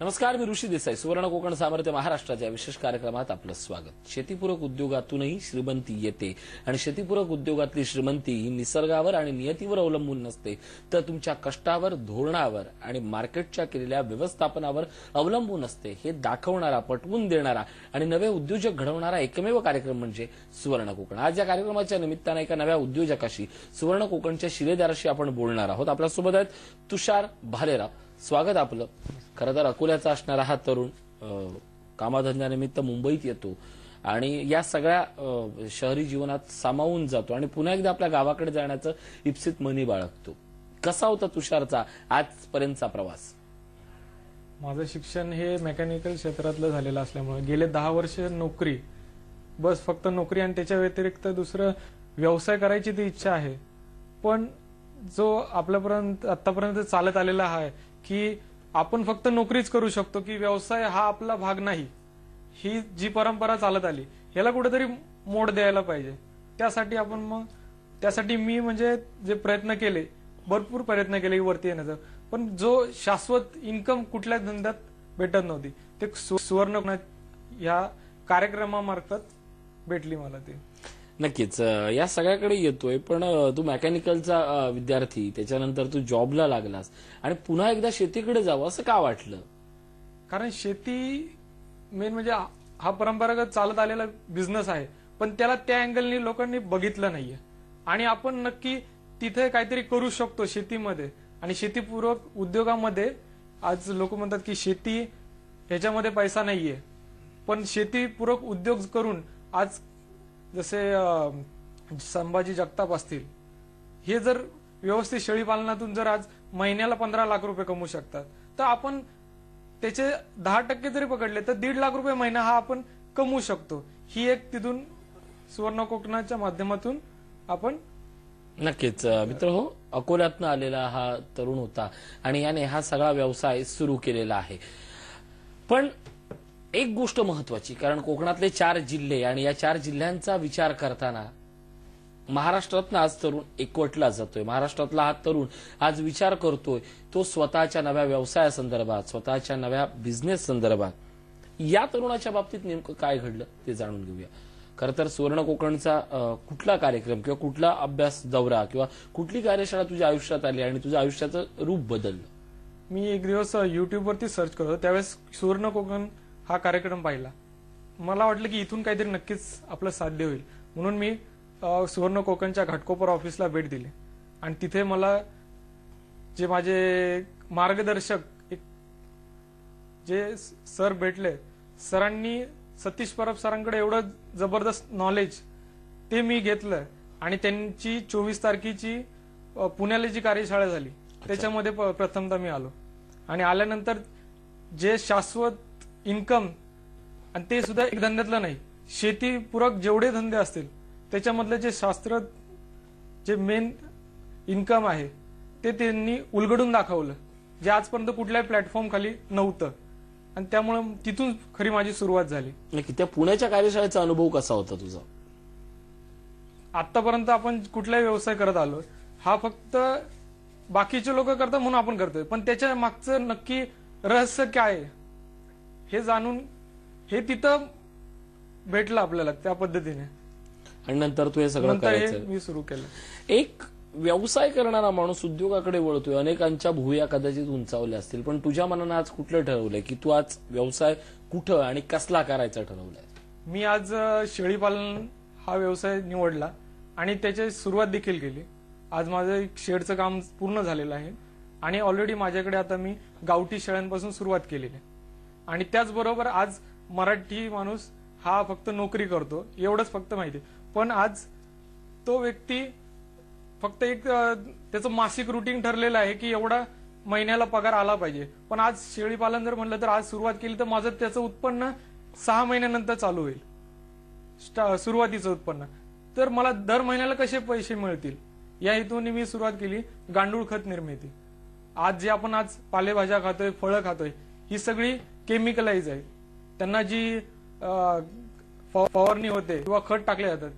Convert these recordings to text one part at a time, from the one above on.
नमस्कार, मी ऋषी देसाई. सुवर्ण कोकण सामर्थ्य महाराष्ट्राच्या विशेष कार्यक्रमात आपलं स्वागत. शेतीपूरक उद्योगातूनही श्रीमंती येते आणि शेतीपूरक उद्योगातली श्रीमंती ही निसर्गावर आणि नियतीवर अवलंबून नसते, तर तुमच्या कष्टावर, धोरणावर आणि मार्केटच्या केलेल्या व्यवस्थापनावर अवलंबून असते. हे दाखवणारा, पटवून देणारा आणि नवे उद्योजक घडवणारा एकमेव कार्यक्रम म्हणजे सुवर्ण कोकण. आज या कार्यक्रमाच्या निमित्तानं एका नव्या उद्योजकाशी, सुवर्ण कोकणच्या शिलेदाराशी आपण बोलणार आहोत. आपल्यासोबत आहेत तुषार भालेराव. स्वागत आपलं. खरं तर अकोल्याचा असणारा हा तरुण कामाधंद्यानिमित्त मुंबईत येतो आणि या सगळ्या शहरी जीवनात सामावून जातो आणि पुन्हा एकदा आपल्या गावाकडे जाण्याचं इप्सित मनी बाळगतो. कसा होता तुषारचा आजपर्यंतचा प्रवास? माझं शिक्षण हे मेकॅनिकल क्षेत्रातलं झालेलं असल्यामुळे गेले 10 वर्ष नोकरी, बस फक्त नोकरी आणि त्याच्या व्यतिरिक्त दुसरं व्यवसाय करायची ती इच्छा आहे. पण जो आपल्यापर्यंत आतापर्यंत चालत आलेला आहे की आपण फक्त नोकरीच करू शकतो, की व्यवसाय हा आपला भाग नाही, ही जी परंपरा चालत आली याला कुठेतरी मोड द्यायला पाहिजे. त्यासाठी मी म्हणजे जे प्रयत्न केले, भरपूर प्रयत्न केले वरती येण्याचा, पण जो शाश्वत इन्कम कुठल्या धंद्यात भेटत नव्हती ते सुवर्ण या कार्यक्रमामार्फत भेटली मला. ते नक्कीच या सगळ्याकडे येतोय, पण तू मेकॅनिकलचा विद्यार्थी, त्याच्यानंतर तू जॉबला लागलास आणि पुन्हा एकदा शेतीकडे जावं असं का वाटलं? कारण शेती मेन म्हणजे हा परंपरागत चालत आलेला बिझनेस आहे, पण त्याला त्या अँगलनी लोकांनी बघितलं नाहीये आणि आपण नक्की तिथे काहीतरी करू शकतो शेतीमध्ये. आणि शेतीपूरक उद्योगामध्ये आज लोक म्हणतात की शेती ह्याच्यामध्ये पैसा नाहीये, पण शेतीपूरक उद्योग करून आज जसे संभाजी जगताप असतील, हे जर व्यवस्थित शेळी पालनातून जर आज महिन्याला 15 लाख रुपये कमवू शकतात, तर आपण त्याचे 10% जरी पकडले तर 1.5 लाख रुपये महिना हा आपण कमवू शकतो. ही एक तिथून सुवर्ण कोकणाच्या माध्यमातून आपण नक्कीच. मित्र हो, अकोल्यातनं आलेला हा तरुण होता आणि याने हा सगळा व्यवसाय सुरू केलेला आहे. पण एक गोष्ट महत्वाची, कारण कोकणातले 4 जिल्हे आणि या 4 जिल्ह्यांचा विचार करताना महाराष्ट्रातनं आज तरुण एकवटला जातोय. महाराष्ट्रातला हा तरुण आज विचार करतोय तो स्वतःच्या नव्या व्यवसायासंदर्भात, स्वतःच्या नव्या बिझनेस संदर्भात. या तरुणाच्या बाबतीत नेमकं काय घडलं ते जाणून घेऊया. खरं तर सुवर्ण कोकणचा कुठला कार्यक्रम किंवा कुठला अभ्यास दौरा किंवा कुठली कार्यशाळा तुझ्या आयुष्यात आली आणि तुझ्या आयुष्याचं रूप बदललं? मी एक दिवस युट्यूबवरती सर्च करतो, त्यावेळेस सुवर्ण कोकण हा कार्यक्रम पाहिला. मला वाटलं की इथून काहीतरी नक्कीच आपलं साध्य होईल, म्हणून मी सुवर्ण कोकणच्या घाटकोपर ऑफिसला भेट दिली आणि तिथे मला जे माझे मार्गदर्शक जे सर भेटले, सरांनी सतीश परब सरांकडे एवढं जबरदस्त नॉलेज ते मी घेतलं आणि त्यांची 24 तारखेची पुण्याला जी कार्यशाळा झाली त्याच्यामध्ये प्रथमतः मी आलो. आणि आल्यानंतर जे शाश्वत इन्कम, आणि ते सुद्धा एक धंद्यातलं नाही, शेतीपूरक जेवढे धंदे असतील त्याच्यामधलं जे शास्त्र, जे मेन इन्कम आहे ते त्यांनी उलगडून दाखवलं, जे आजपर्यंत कुठल्याही प्लॅटफॉर्म खाली नव्हतं. आणि त्यामुळे तिथून खरी माझी सुरुवात झाली. नक्की. त्या पुण्याच्या कार्यशाळेचा अनुभव कसा होता तुझा? आतापर्यंत आपण कुठलाही व्यवसाय करत आलो, हा फक्त बाकीचे लोक करतात म्हणून आपण करतोय, पण त्याच्या मागचं नक्की रहस्य काय आहे हे जाणून हे तिथं भेटलं आपल्याला त्या पद्धतीने. आणि नंतर तू हे सगळं करायचं मी सुरू केलं. एक व्यवसाय करणारा माणूस उद्योगाकडे वळतोय. अनेकांच्या भुवया कदाचित उंचावल्या असतील, पण तुझ्या मनानं आज कुठलं ठरवलंय की तू आज व्यवसाय कुठं आणि कसला करायचा ठरवलाय? मी आज शेळीपालन हा व्यवसाय निवडला आणि त्याची सुरुवात देखील केली. आज माझं शेडचं काम पूर्ण झालेलं आहे आणि ऑलरेडी माझ्याकडे आता मी गावठी शेळ्यांपासून सुरुवात केलेली आहे. आणि त्याचबरोबर आज मराठी माणूस हा फक्त नोकरी करतो एवढंच फक्त माहिती, पण आज तो व्यक्ती फक्त एक त्याचं मासिक रुटीन ठरलेलं आहे की एवढा महिन्याला पगार आला पाहिजे. पण आज शेळी पालन जर म्हणलं तर आज सुरुवात केली तर माझं त्याचं उत्पन्न 6 महिन्यानंतर चालू होईल, सुरुवातीचं उत्पन्न. तर मला दर महिन्याला कसे पैसे मिळतील या हेतूने मी सुरुवात केली गांडूळ खत निर्मिती. आज जे आपण आज पालेभाज्या खातोय, फळं खातोय, ही सगळी केमिकलाइज आहे. त्यांना जी फवारणी होते किंवा खत टाकले जातात,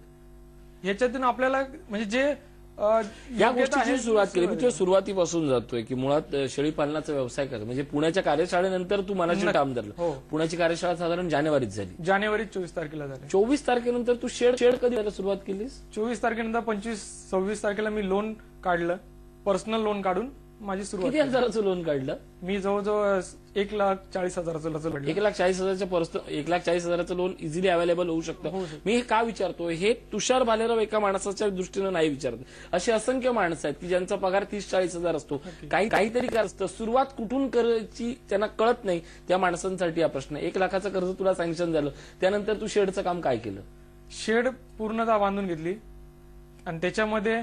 ह्याच्यातून आपल्याला म्हणजे जे या गोष्टीची सुरुवात केली. मी तुझ्या सुरुवातीपासून जातोय की मुळात शेळी पालनाचा व्यवसाय कर म्हणजे पुण्याच्या कार्यशाळेनंतर तू मनाची ठाम धरलं. पुण्याची कार्यशाळा साधारण जानेवारीत झाली. जानेवारी 24 तारखेला झाली. 24 तारखेनंतर तू शेड कधी द्यायला सुरुवात केलीस? 24 तारखेनंतर 25-26 तारखेला मी लोन काढलं. पर्सनल लोन काढून माझी सुरुवात. किती हजाराचं लोन काढलं? मी जवळजवळ 1,40,000 लोन. 1,40,000 लोन इझिली अवेलेबल होऊ शकतं. मी हे का विचारतोय, हे तुषार भालेराव एका माणसाच्या दृष्टीनं नाही विचारत. अशी असंख्य माणसं आहेत की ज्यांचा पगार 30-40 हजार असतो. काहीतरी काय असतं, सुरुवात कुठून करायची त्यांना कळत नाही. त्या माणसांसाठी हा प्रश्न. 1 लाखाचं कर्ज तुला सँक्शन झालं, त्यानंतर तू शेडचं काम काय केलं? शेड पूर्णतः बांधून घेतली आणि त्याच्यामध्ये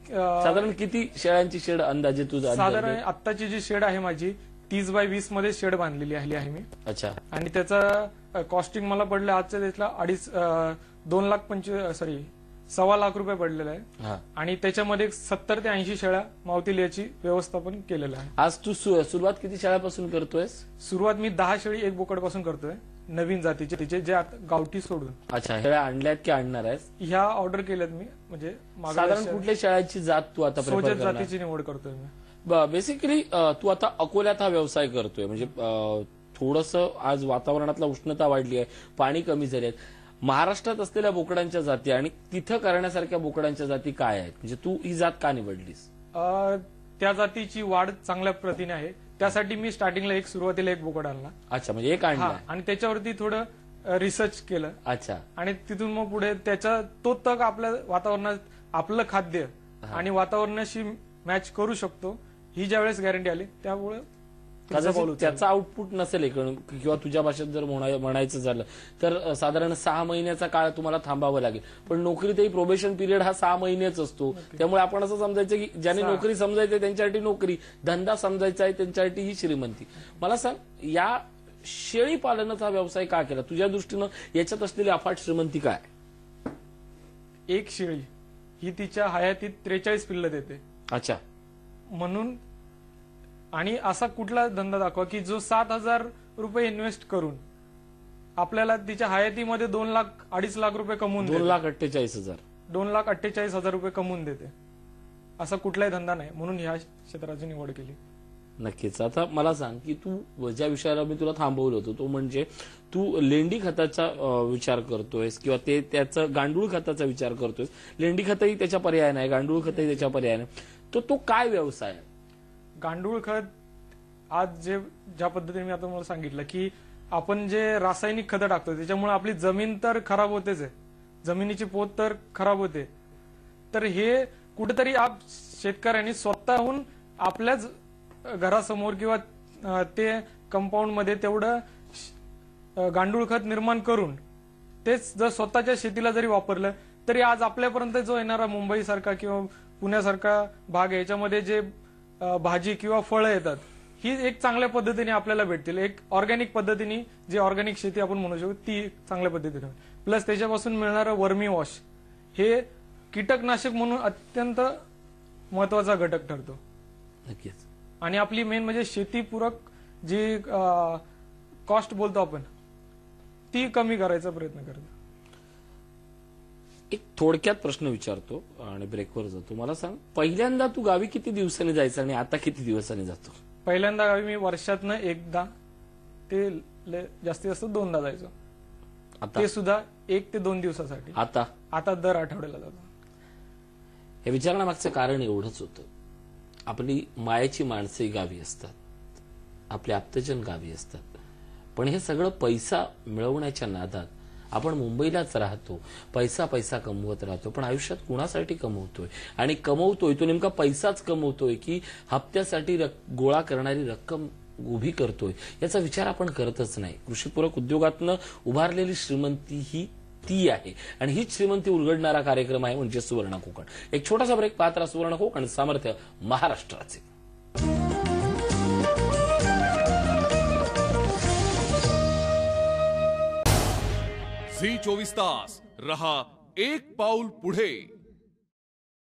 साधारण किती शेळ्यांची शेड अंदाजे तुझा? साधारण आत्ताची जी शेड आहे माझी 30x20 मध्ये शेड बांधलेली आहे मी. अच्छा. आणि त्याचा कॉस्टिंग मला पडलं आजच्या डेटला 2,25,000 लाख रुपये पडलेला आहे. आणि त्याच्यामध्ये 70 ते 80 शेळ्या मावतील याची व्यवस्थापन केलेलं आहे. आज तू सुरुवात किती शेळ्यापासून करतोयस? सुरुवात मी 10 शेळी 1 बोकड पासून करतोय, नवीन जातीचे तिचे, जे गावठी सोडून. अच्छा. शेळ्या आणल्यात की आणणार आहेस? ह्या ऑर्डर केल्यात मी. म्हणजे साधारण कुठल्या शेळ्याची जात तू आता सोजत जातीची निवड करतोय मी. बेसिकली तू आता अकोल्यात हा व्यवसाय करतोय. म्हणजे थोडंसं आज वातावरणातला उष्णता वाढली आहे, पाणी कमी झाले आहेत. महाराष्ट्रात असलेल्या बोकडांच्या जाती आणि तिथं करण्यासारख्या बोकडांच्या जाती काय आहेत? म्हणजे तू ही जात का निवडलीस? त्या जातीची वाढ चांगल्या प्रतीने आहे, त्यासाठी मी स्टार्टिंगला सुरुवातीला 1 बोकड आणला. अच्छा. म्हणजे 1 आणला आणि त्याच्यावरती थोडं रिसर्च केलं. अच्छा. आणि तिथून मग पुढे त्याचा तो तक आपल्या वातावरणात आपलं खाद्य आणि वातावरणाशी मॅच करू शकतो ही ज्यावेळेस गॅरंटी आली, त्यामुळे त्याचा आउटपुट नसेल किंवा तुझ्या भाषेत जर म्हणायचं झालं तर साधारण 6 महिन्याचा काळ तुम्हाला थांबावं लागेल. पण नोकरीतही प्रोबेशन पिरियड हा 6 महिनेच असतो. त्यामुळे आपण असं समजायचं की ज्याने नोकरी समजायचं त्यांच्यासाठी नोकरी, धंदा समजायचा आहे त्यांच्यासाठी ही श्रीमंती. मला सांग, या शेळी पालनाचा व्यवसाय का केला? तुझ्या दृष्टीनं याच्यात असलेली अफाट श्रीमंती काय? 1 शेळी ही तिच्या हयातीत 43 पिल्लं देते. अच्छा. म्हणून आणि असा कुठला धंदा दाखवा की जो 7,000 रुपये इन्व्हेस्ट करून आपल्याला तिच्या हयातीमध्ये 2,00,000-2.5 लाख रुपये कमवून 2,48,000 2,48,000 रुपये कमवून देते. असा कुठलाही धंदा नाही, म्हणून ह्या क्षेत्राची निवड केली. नक्कीच. आता मला सांग की तू ज्या विषयाला मी तुला थांबवलं होतं तो म्हणजे तू लेंडी खताचा विचार करतोयस किंवा त्याचं गांडूळ खताचा विचार करतोयस. लेंडी खतही त्याच्या पर्याय नाही, गांडूळ खतही त्याच्या पर्याय नाही. तो काय व्यवसाय आहे? गांडूळ खत आज ज्या पद्धतीने मी आता मला सांगितलं की आपण जे रासायनिक खतं टाकतो त्याच्यामुळे आपली जमीन तर खराब होतेच आहे, जमिनीची पोत तर खराब होते. तर हे कुठेतरी शेतकऱ्यांनी स्वतःहून आपल्याच घरासमोर किंवा ते कंपाऊंड मध्ये तेवढं गांडूळ खत निर्माण करून तेच जर स्वतःच्या शेतीला जरी वापरलं तरी आज आपल्यापर्यंत जो येणारा मुंबई सारखा किंवा पुण्यासारखा भाग आहे याच्यामध्ये जे भाजी किंवा फळं येतात ही एक चांगल्या पद्धतीने आपल्याला भेटतील. एक ऑर्गॅनिक पद्धतीने जी ऑर्गॅनिक शेती आपण म्हणू शकतो ती चांगल्या पद्धतीने. प्लस त्याच्यापासून मिळणारं वर्मी वॉश हे कीटकनाशक म्हणून अत्यंत महत्वाचा घटक ठरतो. नक्कीच. आणि आपली मेन म्हणजे शेतीपूरक जी कॉस्ट बोलतो आपण ती कमी करायचा प्रयत्न करतो. एक थोडक्यात प्रश्न विचारतो आणि ब्रेकवर जातो. मला सांग, पहिल्यांदा तू गावी किती दिवसांनी जायचं आणि आता किती दिवसांनी जातो? पहिल्यांदा गावी मी वर्षातनं एकदा ते जास्तीत जास्त 2दा जायचो. ते सुद्धा 1 ते 2 दिवसासाठी. आता दर आठवड्याला जातो. हे विचारण्यामागचं कारण एवढंच होतं, आपली मायाची माणसे गावी असतात, आपले आप्तजन गावी असतात, पण हे सगळं पैसा मिळवण्याच्या नादात आपण मुंबईलाच राहतो, पैसा कमवत राहतो. पण आयुष्यात कुणासाठी कमवतोय आणि कमवतोय तो नेमका पैसाच कमवतोय की हप्त्यासाठी गोळा करणारी रक्कम उभी करतोय याचा विचार आपण करतच नाही. कृषीपूरक उद्योगातनं उभारलेली श्रीमंती ही ती आहे आणि हीच श्रीमंती उलगडणारा कार्यक्रम आहे म्हणजे सुवर्ण कोकण. एक छोटासा ब्रेक पाहत राहा. सुवर्ण कोकण, सामर्थ्य महाराष्ट्राचे. झी 24 तास रहा एक पाऊल पुढे.